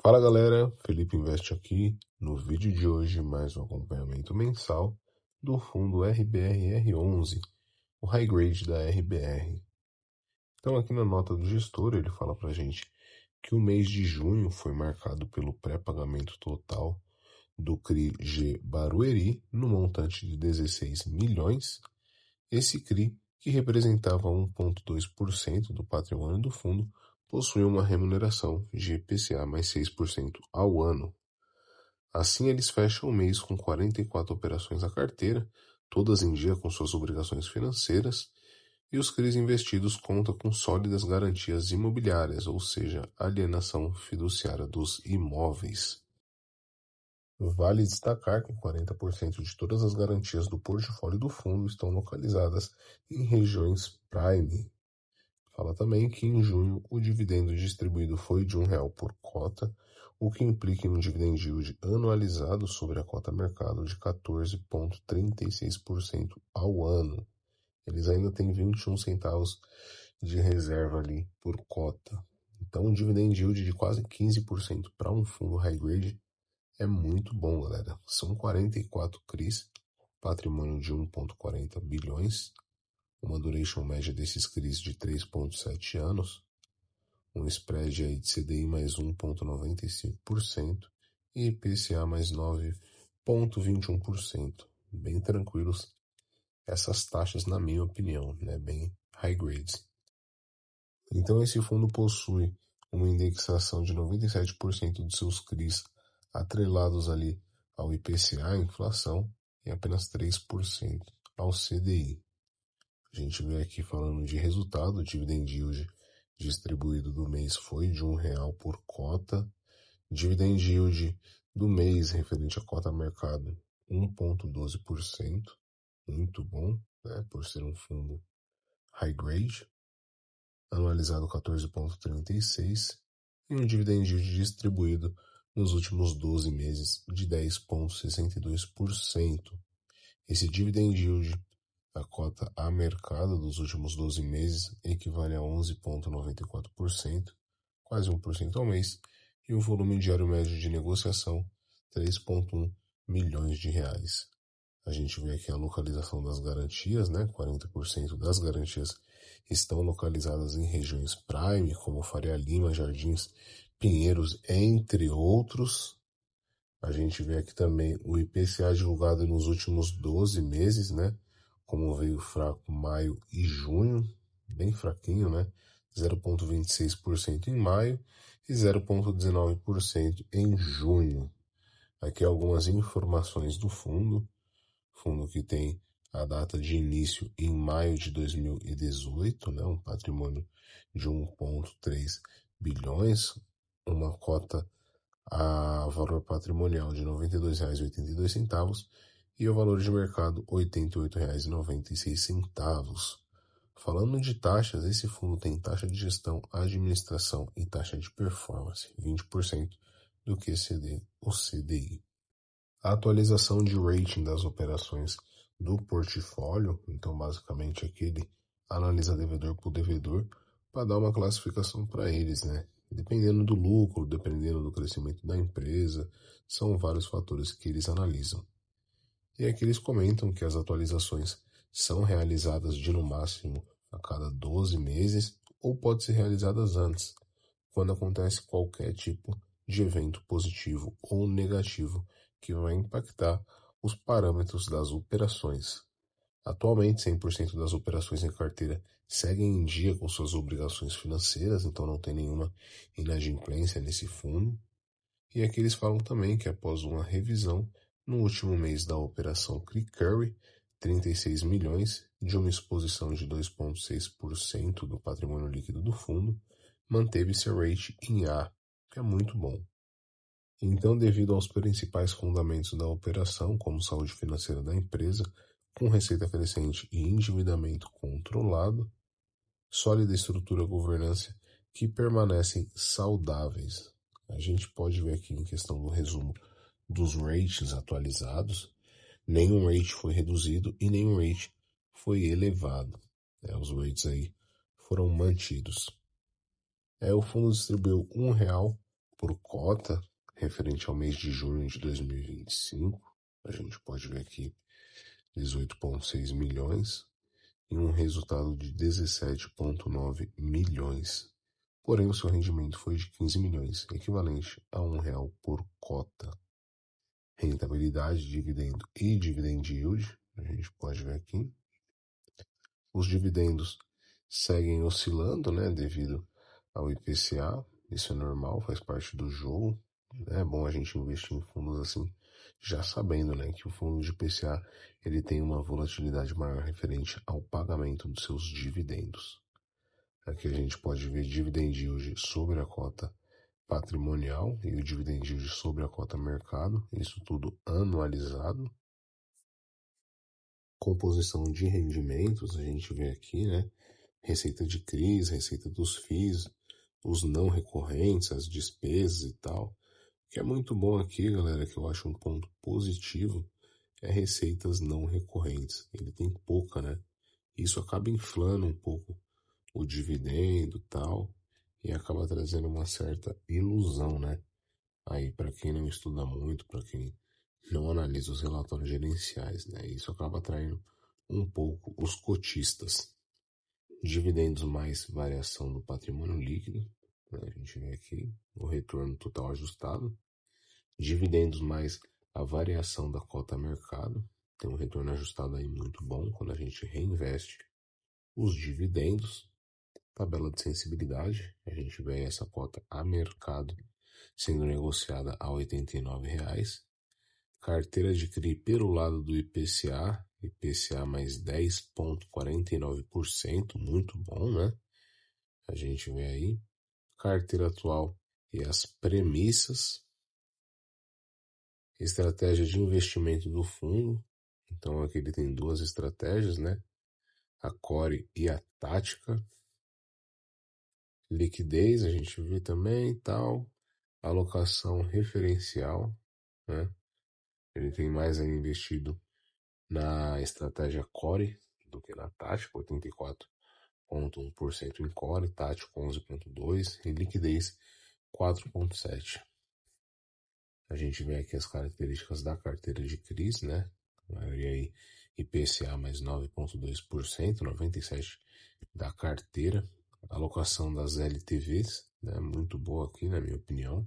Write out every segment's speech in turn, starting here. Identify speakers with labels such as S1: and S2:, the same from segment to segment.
S1: Fala galera, Felipe Invest aqui. No vídeo de hoje, mais um acompanhamento mensal do fundo RBRR11, o high grade da RBR. Então aqui na nota do gestor ele fala pra gente que o mês de junho foi marcado pelo pré-pagamento total do CRI G Barueri no montante de 16 milhões. Esse CRI, que representava 1,2% do patrimônio do fundo, possui uma remuneração de IPCA mais 6% ao ano. Assim, eles fecham o mês com 44 operações na carteira, todas em dia com suas obrigações financeiras, e os CRIs investidos contam com sólidas garantias imobiliárias, ou seja, alienação fiduciária dos imóveis. Vale destacar que 40% de todas as garantias do portfólio do fundo estão localizadas em regiões Prime. Fala também que em junho o dividendo distribuído foi de R$1 por cota, o que implica em um dividend yield anualizado sobre a cota mercado de 14,36% ao ano. Eles ainda têm 21 centavos de reserva ali por cota. Então um dividend yield de quase 15% para um fundo high grade é muito bom, galera. São 44 CRIs, patrimônio de 1,40 bilhões, uma duration média desses CRIs de 3,7 anos, um spread aí de CDI mais 1,95% e IPCA mais 9,21%. Bem tranquilos essas taxas, na minha opinião, né? Bem high grades. Então esse fundo possui uma indexação de 97% de seus CRIs atrelados ali ao IPCA, inflação, e apenas 3% ao CDI. A gente vê aqui falando de resultado, o dividend yield distribuído do mês foi de R$1 por cota, dividend yield do mês referente à cota mercado 1,12%, muito bom, né, por ser um fundo high grade, anualizado 14,36% e um dividend yield distribuído nos últimos 12 meses de 10,62%. Esse dividend yield, a cota a mercado dos últimos 12 meses, equivale a 11,94%, quase 1% ao mês, e o volume diário médio de negociação, 3,1 milhões de reais. A gente vê aqui a localização das garantias, né? 40% das garantias estão localizadas em regiões Prime, como Faria Lima, Jardins, Pinheiros, entre outros. A gente vê aqui também o IPCA divulgado nos últimos 12 meses, né? Como veio fraco maio e junho, bem fraquinho, né? 0,26% em maio e 0,19% em junho. Aqui algumas informações do fundo que tem a data de início em maio de 2018, né? Um patrimônio de 1,3 bilhões, uma cota a valor patrimonial de R$ 92,82 e o valor de mercado R$ 88,96. Falando de taxas, esse fundo tem taxa de gestão, administração e taxa de performance, 20% do que exceder o CDI. A atualização de rating das operações do portfólio, então basicamente aqui ele analisa devedor por devedor para dar uma classificação para eles, né? Dependendo do lucro, dependendo do crescimento da empresa, são vários fatores que eles analisam. E aqui eles comentam que as atualizações são realizadas de no máximo a cada 12 meses ou pode ser realizadas antes, quando acontece qualquer tipo de evento positivo ou negativo que vai impactar os parâmetros das operações. Atualmente, 100% das operações em carteira seguem em dia com suas obrigações financeiras, então não tem nenhuma inadimplência nesse fundo. E aqui eles falam também que após uma revisão, no último mês da operação CRI Curry, 36 milhões, de uma exposição de 2,6% do patrimônio líquido do fundo, manteve seu rate em A, que é muito bom. Então, devido aos principais fundamentos da operação, como saúde financeira da empresa, com receita crescente e endividamento controlado, sólida estrutura e governança que permanecem saudáveis. A gente pode ver aqui em questão do resumo dos ratings atualizados, nenhum rate foi reduzido e nenhum rate foi elevado. Os rates aí foram mantidos. O fundo distribuiu R$1 por cota, referente ao mês de junho de 2025, a gente pode ver aqui 18,6 milhões e um resultado de 17,9 milhões. Porém, o seu rendimento foi de 15 milhões, equivalente a R$ 1 por cota. Rentabilidade, dividendo e dividend yield, a gente pode ver aqui. Os dividendos seguem oscilando, né, devido ao IPCA. Isso é normal, faz parte do jogo. É bom a gente investir em fundos assim, já sabendo, né, que o fundo de IPCA ele tem uma volatilidade maior referente ao pagamento dos seus dividendos. Aqui a gente pode ver dividend yield sobre a cota patrimonial e o dividend yield sobre a cota mercado, isso tudo anualizado. Composição de rendimentos, a gente vê aqui, né? Receita de CRIs, receita dos FIIs, os não recorrentes, as despesas e tal. O que é muito bom aqui, galera, que eu acho um ponto positivo, é receitas não recorrentes. Ele tem pouca, né? Isso acaba inflando um pouco o dividendo e tal, e acaba trazendo uma certa ilusão, né? Aí, para quem não estuda muito, para quem não analisa os relatórios gerenciais, né? Isso acaba atraindo um pouco os cotistas. Dividendos mais variação do patrimônio líquido, né? A gente vê aqui o retorno total ajustado. Dividendos mais a variação da cota mercado, tem um retorno ajustado aí muito bom quando a gente reinveste os dividendos. Tabela de sensibilidade, a gente vê essa cota a mercado sendo negociada a R$ 89. Carteira de CRI pelo lado do IPCA, IPCA mais 10,49%, muito bom, né? A gente vê aí. Carteira atual e as premissas. Estratégia de investimento do fundo. Então aqui ele tem duas estratégias, né? A core e a tática. Liquidez, a gente vê também e tal. Alocação referencial, né? Ele tem mais aí investido na estratégia core do que na tática, 84,1% em core, tático 11,2% e liquidez 4,7%. A gente vê aqui as características da carteira de CRIs, né? A maioria aí IPCA mais 9,2%, 97% da carteira. A alocação das LTVs, né? Muito boa aqui, na minha opinião.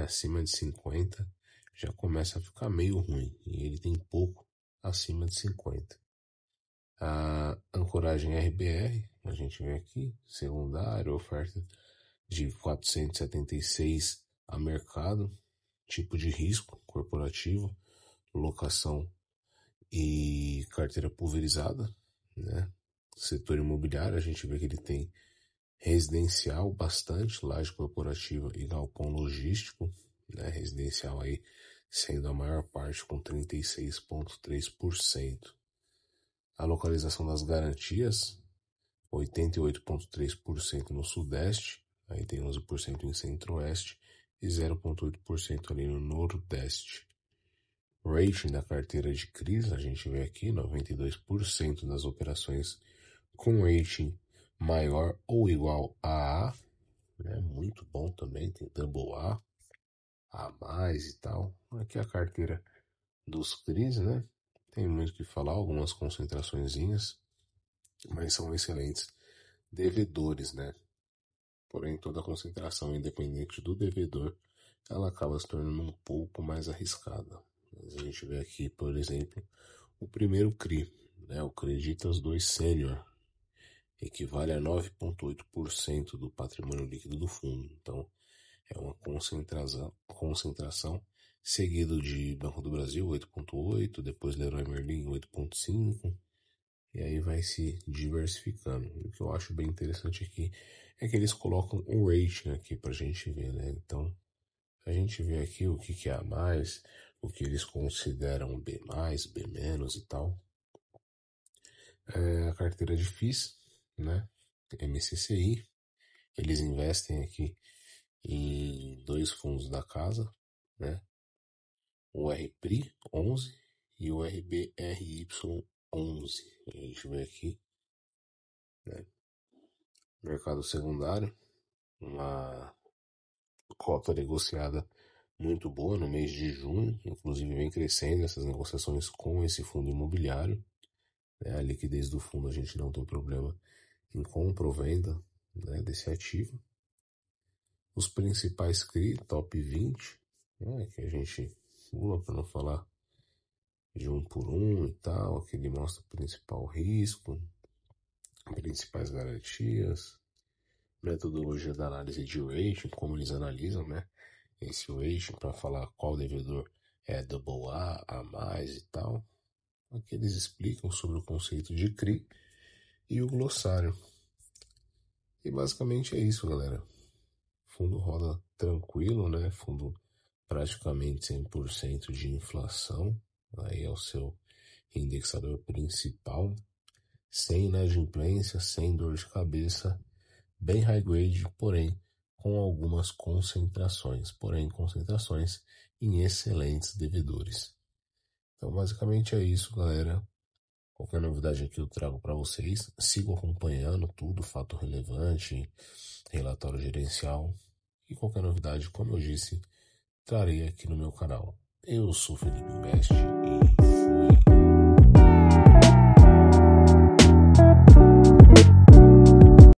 S1: Acima de 50 já começa a ficar meio ruim e ele tem pouco acima de 50. A ancoragem RBR, a gente vê aqui, secundário, oferta de 476 a mercado, tipo de risco corporativo, locação e carteira pulverizada, né? Setor imobiliário, a gente vê que ele tem residencial bastante, laje corporativa e galpão logístico, né? Residencial aí sendo a maior parte com 36,3%. A localização das garantias, 88,3% no Sudeste, aí tem 11% em Centro-Oeste e 0,8% ali no Nordeste. Rating da carteira de CRIs, a gente vê aqui 92% das operações com rating maior ou igual a A, né? Muito bom também, tem Double A mais e tal. Aqui a carteira dos CRIs, né? Tem muito o que falar, algumas concentraçõezinhas, mas são excelentes devedores, né? Porém, toda concentração, independente do devedor, ela acaba se tornando um pouco mais arriscada. Mas a gente vê aqui, por exemplo, o primeiro CRI, né? O Creditas 2 Sênior, equivale a 9,8% do patrimônio líquido do fundo. Então, é uma concentração seguido de Banco do Brasil 8,8%, depois Leroy Merlin 8,5%, e aí vai se diversificando. E o que eu acho bem interessante aqui é que eles colocam um rating aqui pra gente ver, né? Então, a gente vê aqui o que é a mais, o que eles consideram B+, B- e tal. A carteira de FIIs, né? MCCI, eles investem aqui em dois fundos da casa, né? O RPRI 11 e o RBRY 11. A gente vê aqui, né? Mercado secundário, uma cota negociada muito boa no mês de junho, inclusive vem crescendo essas negociações com esse fundo imobiliário. A liquidez do fundo a gente não tem problema em compra ou venda, né, desse ativo. Os principais CRI, top 20, né, que a gente pula para não falar de um por um e tal, que ele mostra o principal risco, principais garantias, metodologia da análise de rating, como eles analisam, né, esse rating para falar qual devedor é AA, A+, e tal. Aqui eles explicam sobre o conceito de CRI e o glossário. E basicamente é isso, galera. Fundo roda tranquilo, né? Fundo praticamente 100% de inflação. Aí é o seu indexador principal. Sem inadimplência, sem dor de cabeça. Bem high grade, porém com algumas concentrações. Concentrações em excelentes devedores. Então basicamente é isso, galera. Qualquer novidade aqui eu trago para vocês. Sigo acompanhando tudo, fato relevante, relatório gerencial. E qualquer novidade, como eu disse, trarei aqui no meu canal. Eu sou Felipe Invest e fui!